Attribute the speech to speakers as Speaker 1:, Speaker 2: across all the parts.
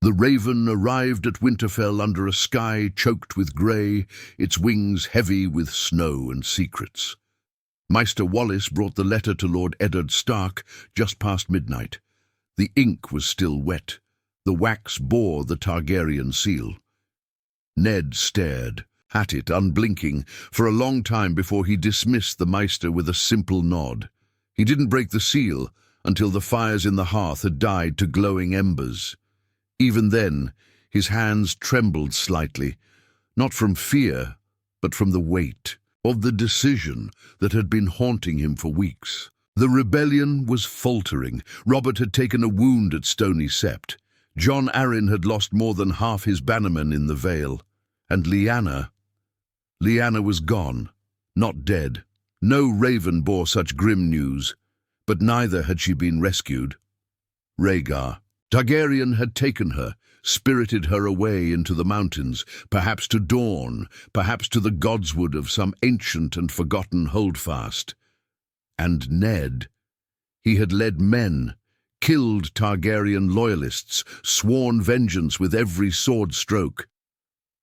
Speaker 1: The raven arrived at Winterfell under a sky choked with grey, its wings heavy with snow and secrets. Maester Wallace brought the letter to Lord Eddard Stark just past midnight. The ink was still wet. The wax bore the Targaryen seal. Ned stared at it, unblinking, for a long time before he dismissed the Maester with a simple nod. He didn't break the seal until the fires in the hearth had died to glowing embers. Even then, his hands trembled slightly, not from fear, but from the weight of the decision that had been haunting him for weeks. The rebellion was faltering. Robert had taken a wound at Stony Sept. Jon Arryn had lost more than half his bannermen in the Vale. And Lyanna was gone, not dead. No raven bore such grim news, but neither had she been rescued. Rhaegar Targaryen had taken her, spirited her away into the mountains, perhaps to Dorne, perhaps to the godswood of some ancient and forgotten holdfast. And Ned, he had led men, killed Targaryen loyalists, sworn vengeance with every sword stroke.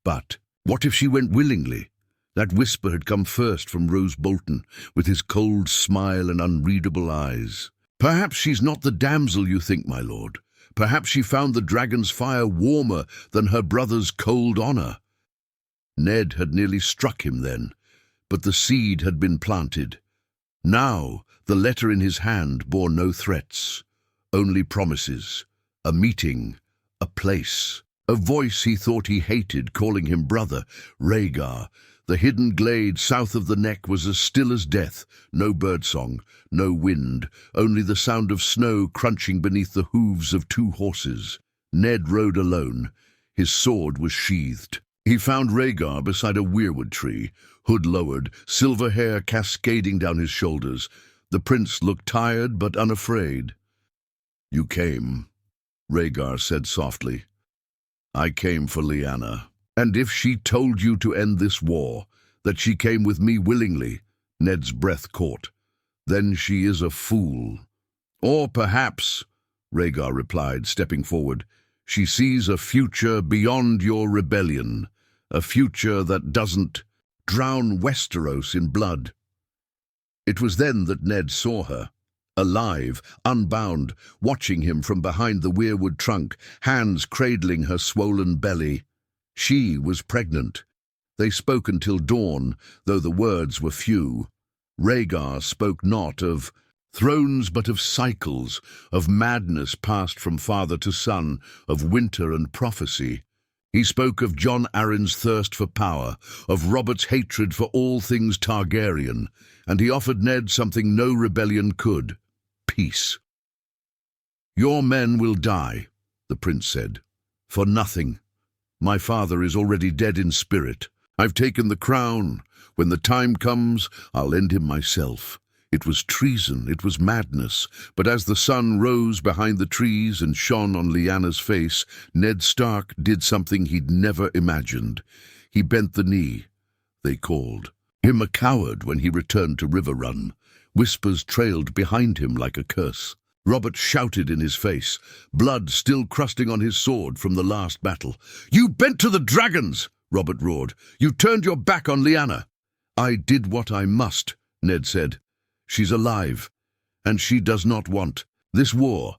Speaker 1: But what if she went willingly? That whisper had come first from Roose Bolton, with his cold smile and unreadable eyes. Perhaps she's not the damsel you think, my lord. Perhaps she found the dragon's fire warmer than her brother's cold honour. Ned had nearly struck him then, but the seed had been planted. Now the letter in his hand bore no threats, only promises, a meeting, a place. A voice he thought he hated calling him brother, Rhaegar. The hidden glade south of the neck was as still as death, no birdsong, no wind, only the sound of snow crunching beneath the hooves of two horses. Ned rode alone. His sword was sheathed. He found Rhaegar beside a weirwood tree, hood lowered, silver hair cascading down his shoulders. The prince looked tired but unafraid. "You came," Rhaegar said softly. "I came for Lyanna. And if she told you to end this war, that she came with me willingly," Ned's breath caught, "then she is a fool. Or perhaps," Rhaegar replied, stepping forward, "she sees a future beyond your rebellion, a future that doesn't drown Westeros in blood." It was then that Ned saw her, alive, unbound, watching him from behind the weirwood trunk, hands cradling her swollen belly. She was pregnant. They spoke until dawn, though the words were few. Rhaegar spoke not of thrones but of cycles, of madness passed from father to son, of winter and prophecy. He spoke of Jon Arryn's thirst for power, of Robert's hatred for all things Targaryen, and he offered Ned something no rebellion could: peace. "Your men will die," the prince said, "for nothing. My father is already dead in spirit. I've taken the crown. When the time comes, I'll end him myself." It was treason, it was madness, but as the sun rose behind the trees and shone on Lyanna's face, Ned Stark did something he'd never imagined. He bent the knee. They called him a coward when he returned to Riverrun. Whispers trailed behind him like a curse. Robert shouted in his face, blood still crusting on his sword from the last battle. "You bent to the dragons!" Robert roared. "You turned your back on Lyanna." "I did what I must," Ned said. "She's alive, and she does not want this war."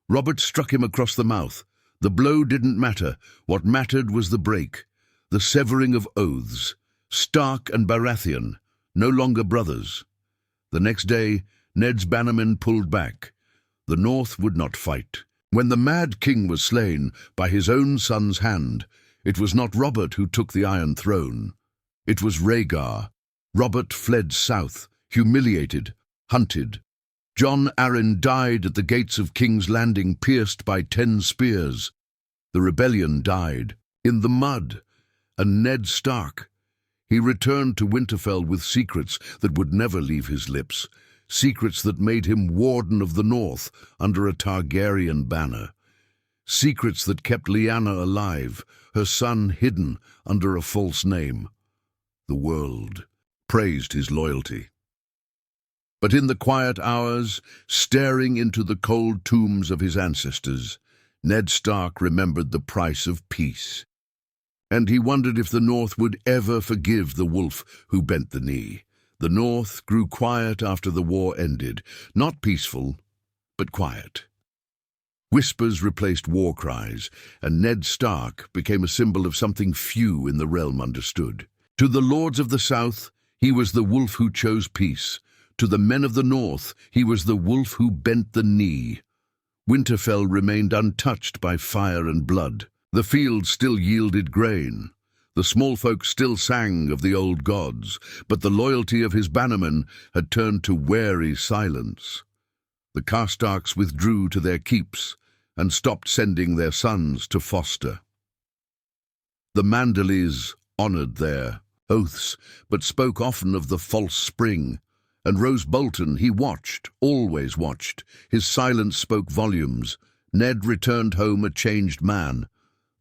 Speaker 1: Robert struck him across the mouth. The blow didn't matter. What mattered was the break, the severing of oaths. Stark and Baratheon, no longer brothers. The next day, Ned's bannermen pulled back. The North would not fight. When the Mad King was slain by his own son's hand, it was not Robert who took the Iron Throne. It was Rhaegar. Robert fled south, humiliated, hunted. Jon Arryn died at the gates of King's Landing, pierced by 10 spears. The rebellion died in the mud. And Ned Stark, he returned to Winterfell with secrets that would never leave his lips, secrets that made him Warden of the North under a Targaryen banner, secrets that kept Lyanna alive, her son hidden under a false name. The world praised his loyalty. But in the quiet hours, staring into the cold tombs of his ancestors, Ned Stark remembered the price of peace, and he wondered if the North would ever forgive the wolf who bent the knee. The North grew quiet after the war ended, not peaceful, but quiet. Whispers replaced war cries, and Ned Stark became a symbol of something few in the realm understood. To the lords of the South, he was the wolf who chose peace. To the men of the North, he was the wolf who bent the knee. Winterfell remained untouched by fire and blood. The fields still yielded grain. The small folk still sang of the old gods, but the loyalty of his bannermen had turned to wary silence. The Karstarks withdrew to their keeps and stopped sending their sons to foster. The Manderleys honoured their oaths, but spoke often of the false spring. And Roose Bolton, he watched, always watched. His silence spoke volumes. Ned returned home a changed man.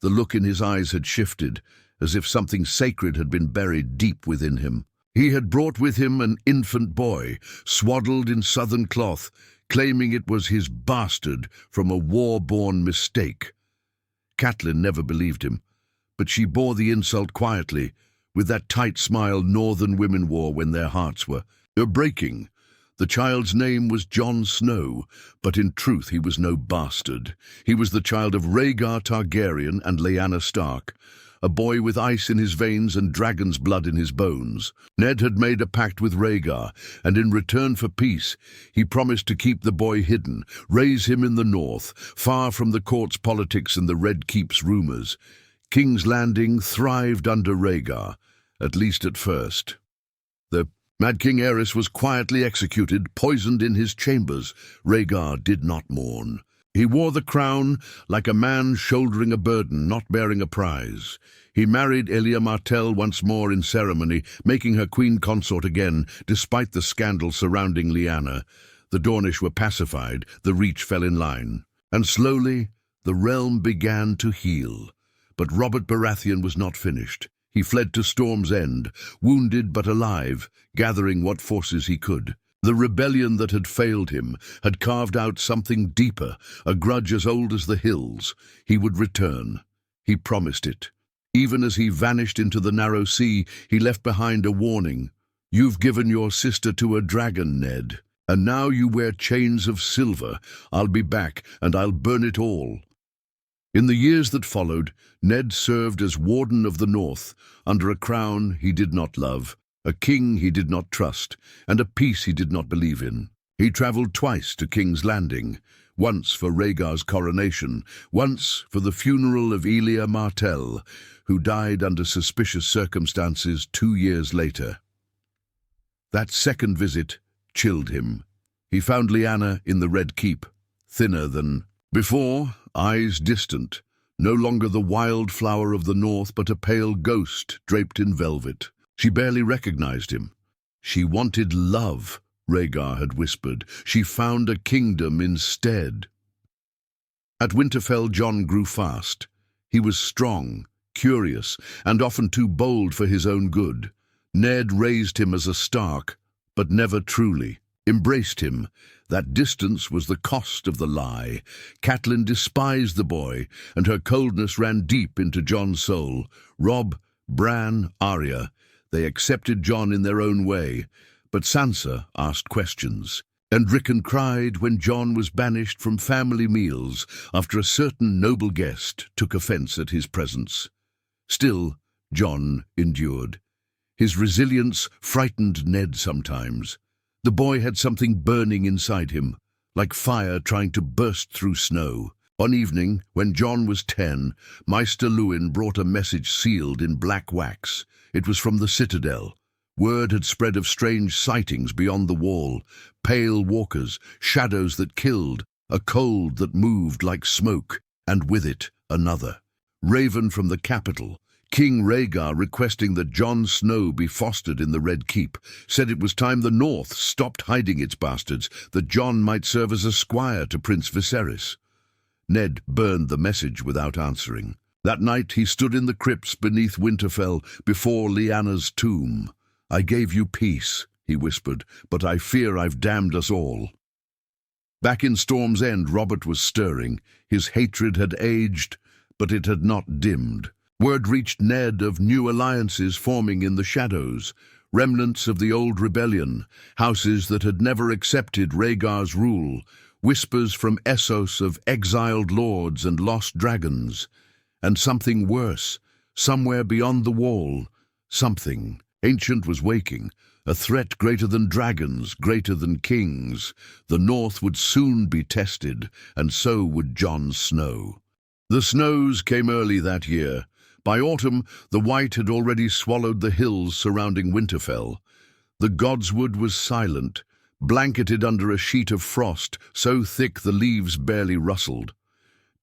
Speaker 1: The look in his eyes had shifted, as if something sacred had been buried deep within him. He had brought with him an infant boy, swaddled in southern cloth, claiming it was his bastard from a war-born mistake. Catelyn never believed him, but she bore the insult quietly, with that tight smile northern women wore when their hearts were breaking. The child's name was Jon Snow, but in truth he was no bastard. He was the child of Rhaegar Targaryen and Lyanna Stark, a boy with ice in his veins and dragon's blood in his bones. Ned had made a pact with Rhaegar, and in return for peace, he promised to keep the boy hidden, raise him in the north, far from the court's politics and the Red Keep's rumors. King's Landing thrived under Rhaegar, at least at first. The Mad King Aerys was quietly executed, poisoned in his chambers. Rhaegar did not mourn. He wore the crown like a man shouldering a burden, not bearing a prize. He married Elia Martell once more in ceremony, making her queen consort again, despite the scandal surrounding Lyanna. The Dornish were pacified, the Reach fell in line. And slowly, the realm began to heal. But Robert Baratheon was not finished. He fled to Storm's End, wounded but alive, gathering what forces he could. The rebellion that had failed him had carved out something deeper, a grudge as old as the hills. He would return. He promised it. Even as he vanished into the narrow sea, he left behind a warning. "You've given your sister to a dragon, Ned, and now you wear chains of silver. I'll be back, and I'll burn it all." In the years that followed, Ned served as Warden of the North, under a crown he did not love, a king he did not trust, and a peace he did not believe in. He travelled twice to King's Landing, once for Rhaegar's coronation, once for the funeral of Elia Martell, who died under suspicious circumstances 2 years later. That second visit chilled him. He found Lyanna in the Red Keep, thinner than before, eyes distant, no longer the wild flower of the North, but a pale ghost draped in velvet. She barely recognized him. She wanted love, Rhaegar had whispered. She found a kingdom instead. At Winterfell, Jon grew fast. He was strong, curious, and often too bold for his own good. Ned raised him as a Stark, but never truly embraced him. That distance was the cost of the lie. Catelyn despised the boy, and her coldness ran deep into Jon's soul. Robb, Bran, Arya, they accepted Jon in their own way, but Sansa asked questions. And Rickon cried when Jon was banished from family meals after a certain noble guest took offence at his presence. Still, Jon endured. His resilience frightened Ned sometimes. The boy had something burning inside him, like fire trying to burst through snow. One evening, when Jon was 10, Maester Luwin brought a message sealed in black wax. It was from the Citadel. Word had spread of strange sightings beyond the wall, pale walkers, shadows that killed, a cold that moved like smoke, and with it another. Raven from the capital, King Rhaegar requesting that Jon Snow be fostered in the Red Keep, said it was time the North stopped hiding its bastards, that Jon might serve as a squire to Prince Viserys. Ned burned the message without answering. That night he stood in the crypts beneath Winterfell, before Lyanna's tomb. "I gave you peace," he whispered, "but I fear I've damned us all." Back in Storm's End, Robert was stirring. His hatred had aged, but it had not dimmed. Word reached Ned of new alliances forming in the shadows, remnants of the old rebellion, houses that had never accepted Rhaegar's rule, whispers from Essos of exiled lords and lost dragons, and something worse, somewhere beyond the wall, something ancient was waking, a threat greater than dragons, greater than kings. The North would soon be tested, and so would Jon Snow. The snows came early that year. By autumn, the white had already swallowed the hills surrounding Winterfell. The Godswood was silent, blanketed under a sheet of frost so thick the leaves barely rustled.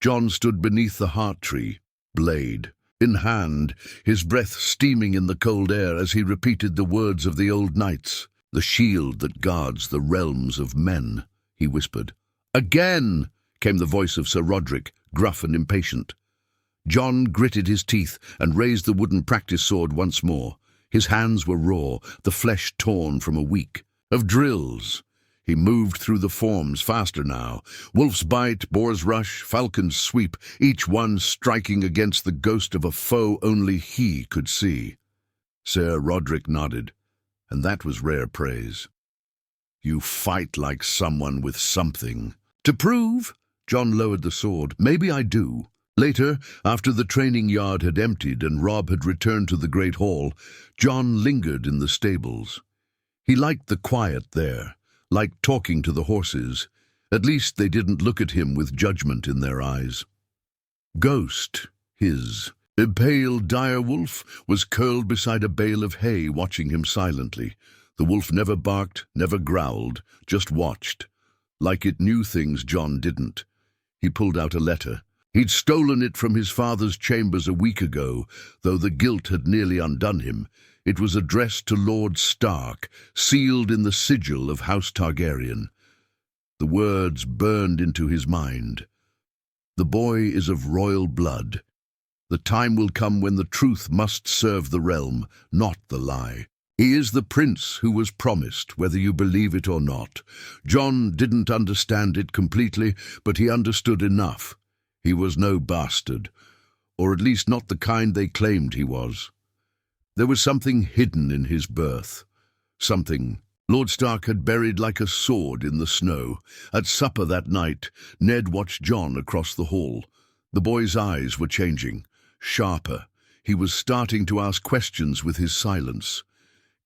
Speaker 1: Jon stood beneath the heart tree, blade in hand, his breath steaming in the cold air as he repeated the words of the old knights. "The shield that guards the realms of men," he whispered. "Again!" came the voice of Sir Roderick, gruff and impatient. Jon gritted his teeth and raised the wooden practice sword once more. His hands were raw, the flesh torn from a week of drills. He moved through the forms faster now. Wolf's bite, boar's rush, falcon's sweep, each one striking against the ghost of a foe only he could see. Sir Roderick nodded, and that was rare praise. "You fight like someone with something." "To prove?" Jon lowered the sword. "Maybe I do." Later, after the training yard had emptied and Robb had returned to the Great Hall, Jon lingered in the stables. He liked the quiet there, liked talking to the horses. At least they didn't look at him with judgment in their eyes. Ghost, his pale direwolf, was curled beside a bale of hay watching him silently. The wolf never barked, never growled, just watched. Like it knew things Jon didn't. He pulled out a letter. He'd stolen it from his father's chambers a week ago, though the guilt had nearly undone him. It was addressed to Lord Stark, sealed in the sigil of House Targaryen. The words burned into his mind. "The boy is of royal blood. The time will come when the truth must serve the realm, not the lie. He is the prince who was promised, whether you believe it or not." Jon didn't understand it completely, but he understood enough. He was no bastard, or at least not the kind they claimed he was. There was something hidden in his birth, something Lord Stark had buried like a sword in the snow. At supper that night, Ned watched Jon across the hall. The boy's eyes were changing, sharper. He was starting to ask questions with his silence.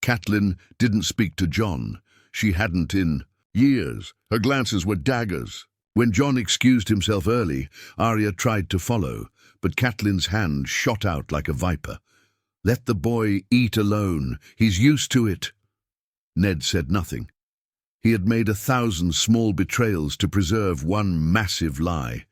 Speaker 1: Catelyn didn't speak to Jon. She hadn't in years. Her glances were daggers. When Jon excused himself early, Arya tried to follow, but Catelyn's hand shot out like a viper. "Let the boy eat alone. He's used to it." Ned said nothing. He had made 1,000 small betrayals to preserve one massive lie.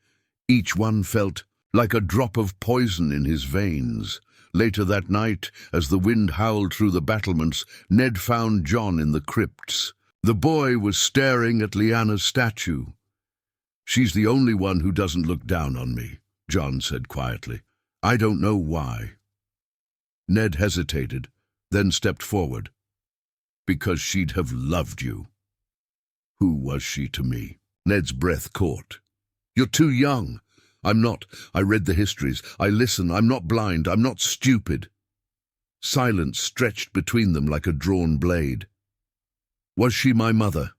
Speaker 1: Each one felt like a drop of poison in his veins. Later that night, as the wind howled through the battlements, Ned found Jon in the crypts. The boy was staring at Lyanna's statue. "She's the only one who doesn't look down on me," Jon said quietly. "I don't know why." Ned hesitated, then stepped forward. "Because she'd have loved you." "Who was she to me?" Ned's breath caught. "You're too young." "I'm not. I read the histories. I listen. I'm not blind. I'm not stupid." Silence stretched between them like a drawn blade. "Was she my mother?"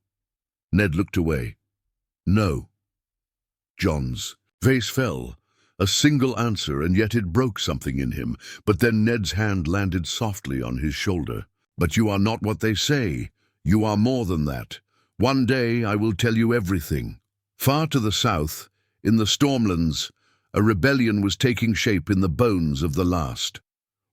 Speaker 1: Ned looked away. "No." Jon's face fell. A single answer, and yet it broke something in him. But then Ned's hand landed softly on his shoulder. "But you are not what they say. You are more than that. One day I will tell you everything." Far to the south, in the Stormlands, a rebellion was taking shape in the bones of the last.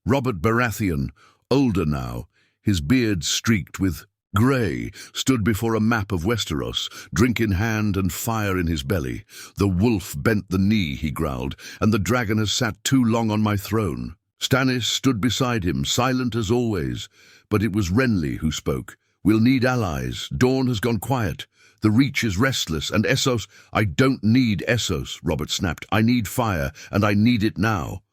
Speaker 1: Robert Baratheon, older now, his beard streaked with grey, stood before a map of Westeros, drink in hand and fire in his belly. "The wolf bent the knee," he growled, "and the dragon has sat too long on my throne." Stannis stood beside him, silent as always, but it was Renly who spoke. "We'll need allies. Dorne has gone quiet. The Reach is restless, and Essos—" "I don't need Essos," Robert snapped. "I need fire, and I need it now."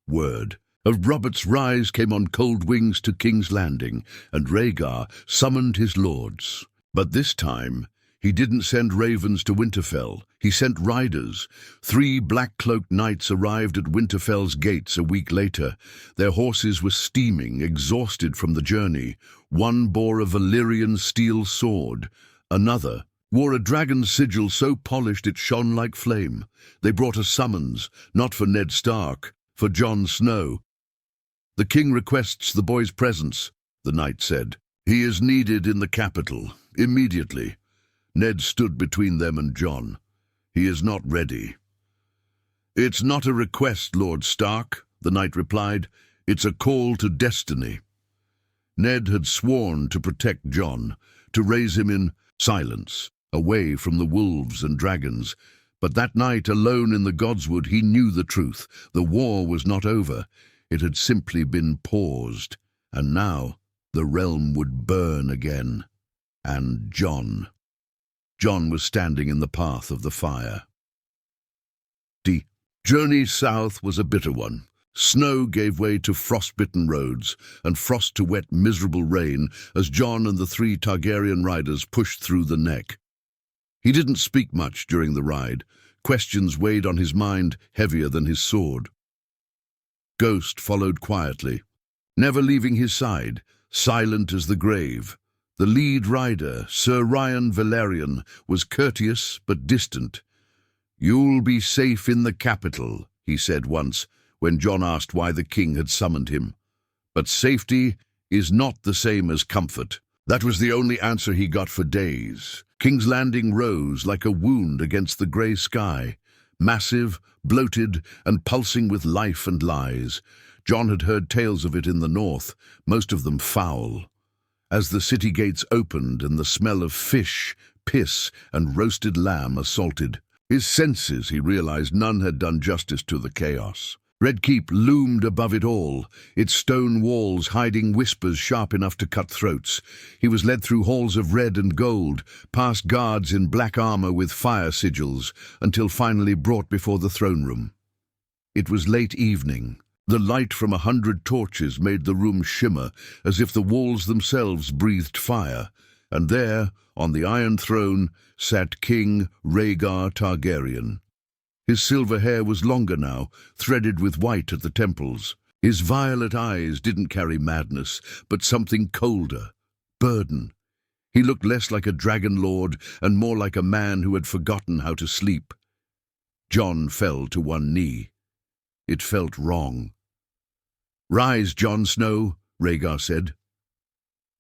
Speaker 1: Word of Robert's rise came on cold wings to King's Landing, and Rhaegar summoned his lords. But this time, He didn't send ravens to Winterfell. He sent riders. 3 black-cloaked knights arrived at Winterfell's gates a week later. Their horses were steaming, exhausted from the journey. One bore a Valyrian steel sword. Another wore a dragon sigil so polished it shone like flame. They brought a summons, not for Ned Stark, for Jon Snow. "The king requests the boy's presence," the knight said. "He is needed in the capital, immediately." Ned stood between them and Jon. "He is not ready." "It's not a request, Lord Stark," the knight replied. "It's a call to destiny." Ned had sworn to protect Jon, to raise him in silence, away from the wolves and dragons. But that night, alone in the Godswood, he knew the truth. The war was not over. It had simply been paused. And now the realm would burn again. And Jon was standing in the path of the fire. The journey south was a bitter one. Snow gave way to frostbitten roads, and frost to wet, miserable rain as Jon and the 3 Targaryen riders pushed through the neck. He didn't speak much during the ride. Questions weighed on his mind, heavier than his sword. Ghost followed quietly, never leaving his side, silent as the grave. The lead rider, Sir Ryan Velaryon, was courteous but distant. "You'll be safe in the capital," he said once, when Jon asked why the king had summoned him. "But safety is not the same as comfort." That was the only answer he got for days. King's Landing rose like a wound against the grey sky, massive, bloated, and pulsing with life and lies. Jon had heard tales of it in the north, most of them foul. As the city gates opened and the smell of fish, piss, and roasted lamb assaulted his senses, he realized none had done justice to the chaos. Red Keep loomed above it all, its stone walls hiding whispers sharp enough to cut throats. He was led through halls of red and gold, past guards in black armor with fire sigils, until finally brought before the throne room. It was late evening. The light from 100 torches made the room shimmer, as if the walls themselves breathed fire. And there, on the Iron Throne, sat King Rhaegar Targaryen. His silver hair was longer now, threaded with white at the temples. His violet eyes didn't carry madness, but something colder, burden. He looked less like a dragon lord and more like a man who had forgotten how to sleep. Jon fell to one knee. It felt wrong. "Rise, Jon Snow," Rhaegar said.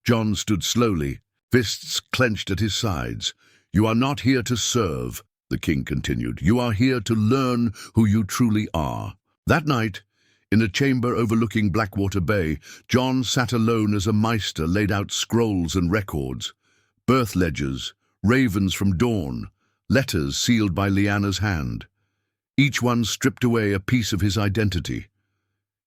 Speaker 1: Jon stood slowly, fists clenched at his sides. "You are not here to serve," the king continued. "You are here to learn who you truly are." That night, in a chamber overlooking Blackwater Bay, Jon sat alone as a maester laid out scrolls and records, birth ledgers, ravens from dawn, letters sealed by Lyanna's hand. Each one stripped away a piece of his identity.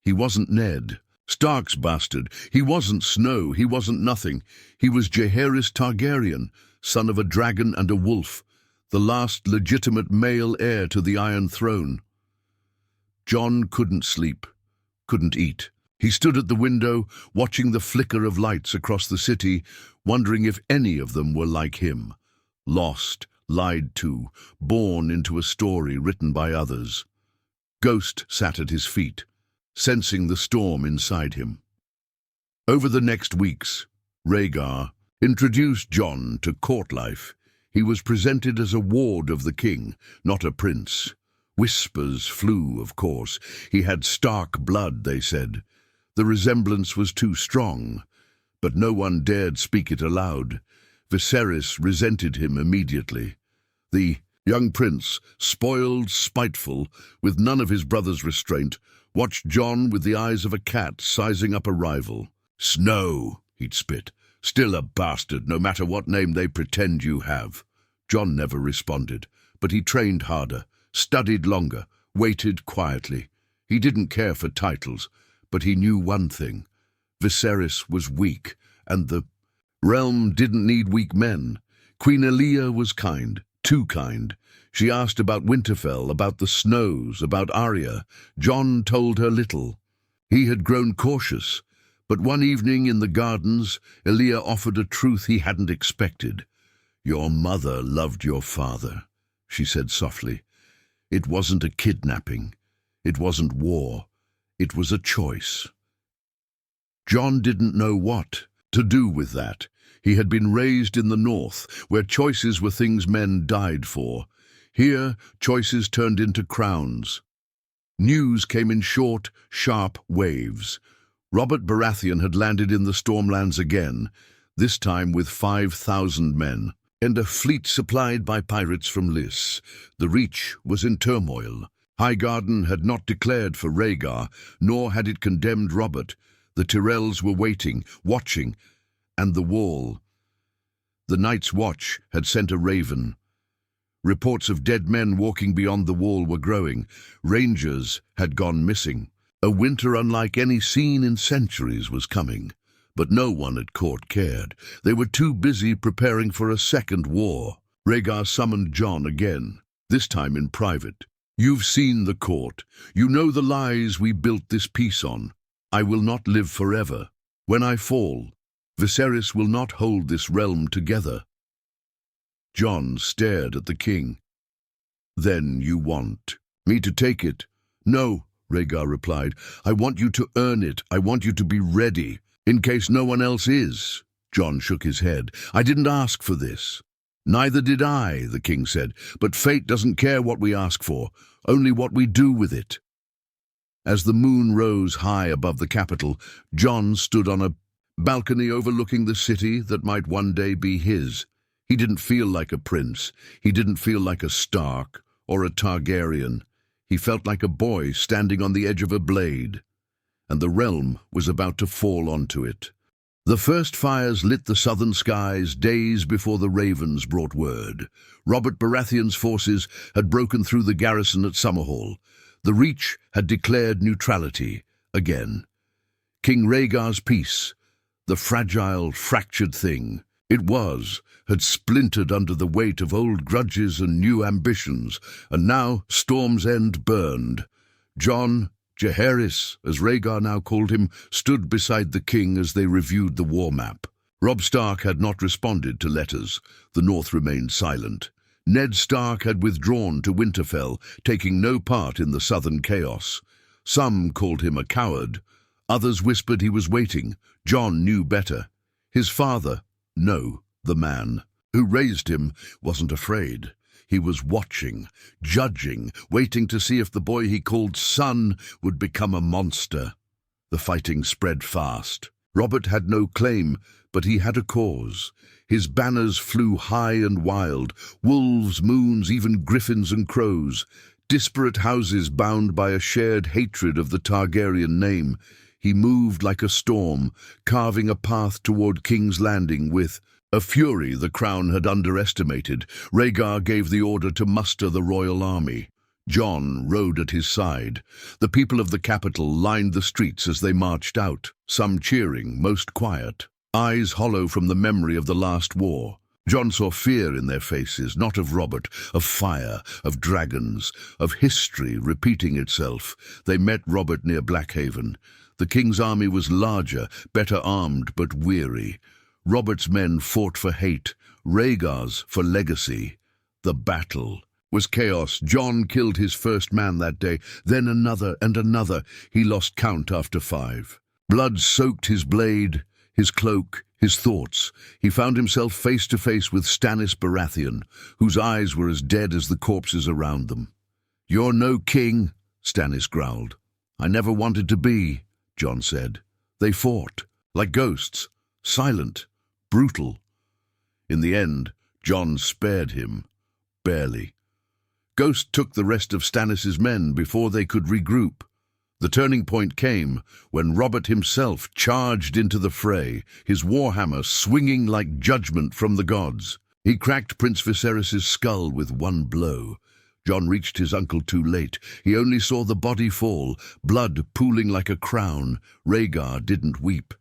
Speaker 1: He wasn't Ned, Stark's bastard. He wasn't Snow. He wasn't nothing. He was Jaehaerys Targaryen, son of a dragon and a wolf, the last legitimate male heir to the Iron Throne. Jon couldn't sleep, couldn't eat. He stood at the window, watching the flicker of lights across the city, wondering if any of them were like him. Lost, lied to, born into a story written by others. Ghost sat at his feet, sensing the storm inside him. Over the next weeks, Rhaegar introduced Jon to court life. He was presented as a ward of the king, not a prince. Whispers flew, of course. He had Stark blood, they said. The resemblance was too strong, but no one dared speak it aloud. Viserys resented him immediately. The young prince, spoiled, spiteful, with none of his brother's restraint, watched Jon with the eyes of a cat sizing up a rival. "Snow," he'd spit. "Still a bastard, no matter what name they pretend you have." Jon never responded, but he trained harder, studied longer, waited quietly. He didn't care for titles, but he knew one thing. Viserys was weak, and the realm didn't need weak men. Queen Aelia was kind, too kind. She asked about Winterfell, about the snows, about Arya. Jon told her little. He had grown cautious, but one evening in the gardens, Aelia offered a truth he hadn't expected. "Your mother loved your father," she said softly. "It wasn't a kidnapping. It wasn't war. It was a choice." Jon didn't know what to do with that. He had been raised in the North, where choices were things men died for. Here, choices turned into crowns. News came in short, sharp waves. Robert Baratheon had landed in the Stormlands again, this time with 5,000 men, and a fleet supplied by pirates from Lys. The Reach was in turmoil. Highgarden had not declared for Rhaegar, nor had it condemned Robert. The Tyrells were waiting, watching, and the Wall. The Night's Watch had sent a raven. Reports of dead men walking beyond the Wall were growing. Rangers had gone missing. A winter unlike any seen in centuries was coming, but no one at court cared. They were too busy preparing for a second war. Rhaegar summoned Jon again, this time in private. "You've seen the court. You know the lies we built this peace on. I will not live forever. When I fall, Viserys will not hold this realm together." Jon stared at the king. "Then you want me to take it?" "No," Rhaegar replied. "I want you to earn it. I want you to be ready, in case no one else is." Jon shook his head. "I didn't ask for this." "Neither did I," the king said. "But fate doesn't care what we ask for, only what we do with it." As the moon rose high above the capital, Jon stood on a balcony overlooking the city that might one day be his. He didn't feel like a prince. He didn't feel like a Stark or a Targaryen. He felt like a boy standing on the edge of a blade, and the realm was about to fall onto it. The first fires lit the southern skies days before the ravens brought word. Robert Baratheon's forces had broken through the garrison at Summerhall. The Reach had declared neutrality again. King Rhaegar's peace, the fragile, fractured thing it was, had splintered under the weight of old grudges and new ambitions, and now Storm's End burned. Jon, Jaehaerys, as Rhaegar now called him, stood beside the king as they reviewed the war map. Robb Stark had not responded to letters. The North remained silent. Ned Stark had withdrawn to Winterfell, taking no part in the southern chaos. Some called him a coward. Others whispered he was waiting. Jon knew better. His father, no, the man who raised him, wasn't afraid. He was watching, judging, waiting to see if the boy he called son would become a monster. The fighting spread fast. Robert had no claim, but he had a cause. His banners flew high and wild, wolves, moons, even griffins and crows, disparate houses bound by a shared hatred of the Targaryen name. He moved like a storm, carving a path toward King's Landing with a fury the crown had underestimated. Rhaegar gave the order to muster the royal army. Jon rode at his side. The people of the capital lined the streets as they marched out, some cheering, most quiet, eyes hollow from the memory of the last war. Jon saw fear in their faces, not of Robert, of fire, of dragons, of history repeating itself. They met Robert near Blackhaven. The king's army was larger, better armed, but weary. Robert's men fought for hate, Rhaegar's for legacy. The battle was chaos. Jon killed his first man that day, then another and another. He lost count after 5. Blood soaked his blade, his cloak, his thoughts. He found himself face to face with Stannis Baratheon, whose eyes were as dead as the corpses around them. "You're no king," Stannis growled. "I never wanted to be," Jon said. They fought, like ghosts, silent, brutal. In the end, Jon spared him, barely. Ghost took the rest of Stannis' men before they could regroup. The turning point came when Robert himself charged into the fray, his warhammer swinging like judgment from the gods. He cracked Prince Viserys' skull with one blow. Jon reached his uncle too late. He only saw the body fall, blood pooling like a crown. Rhaegar didn't weep.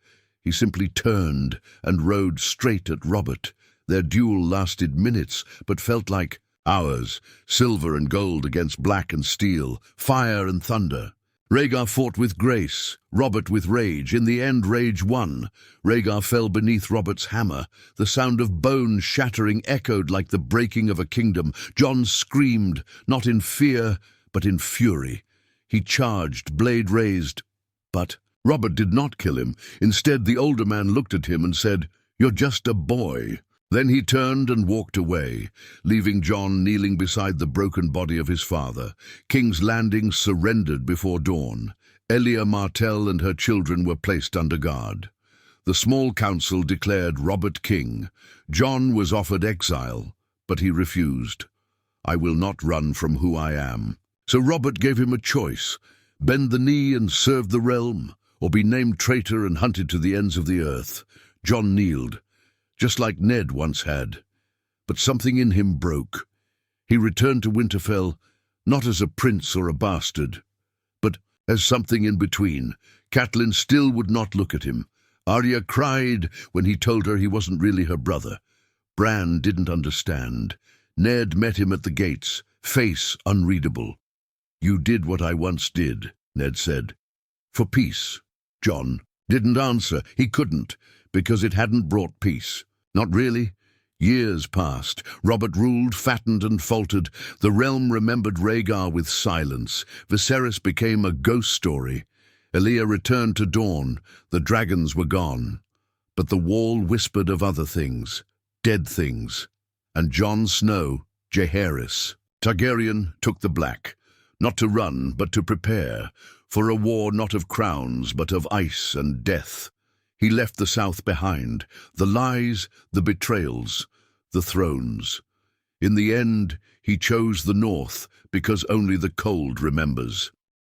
Speaker 1: He simply turned and rode straight at Robert. Their duel lasted minutes, but felt like hours. Silver and gold against black and steel, fire and thunder. Rhaegar fought with grace, Robert with rage. In the end, rage won. Rhaegar fell beneath Robert's hammer. The sound of bone shattering echoed like the breaking of a kingdom. Jon screamed, not in fear, but in fury. He charged, blade raised. But Robert did not kill him. Instead, the older man looked at him and said, "You're just a boy." Then he turned and walked away, leaving Jon kneeling beside the broken body of his father. King's Landing surrendered before dawn. Elia Martell and her children were placed under guard. The small council declared Robert king. Jon was offered exile, but he refused. "I will not run from who I am." So Robert gave him a choice: bend the knee and serve the realm, or be named traitor and hunted to the ends of the earth. Jon kneeled, just like Ned once had. But something in him broke. He returned to Winterfell, not as a prince or a bastard, but as something in between. Catelyn still would not look at him. Arya cried when he told her he wasn't really her brother. Bran didn't understand. Ned met him at the gates, face unreadable. "You did what I once did," Ned said. "For peace." Jon didn't answer. He couldn't, because it hadn't brought peace. Not really. Years passed. Robert ruled, fattened and faltered. The realm remembered Rhaegar with silence. Viserys became a ghost story. Elia returned to Dorne. The dragons were gone. But the wall whispered of other things, dead things. And Jon Snow, Jaehaerys Targaryen, took the black, not to run, but to prepare, for a war not of crowns, but of ice and death. He left the South behind, the lies, the betrayals, the thrones. In the end, he chose the North, because only the cold remembers.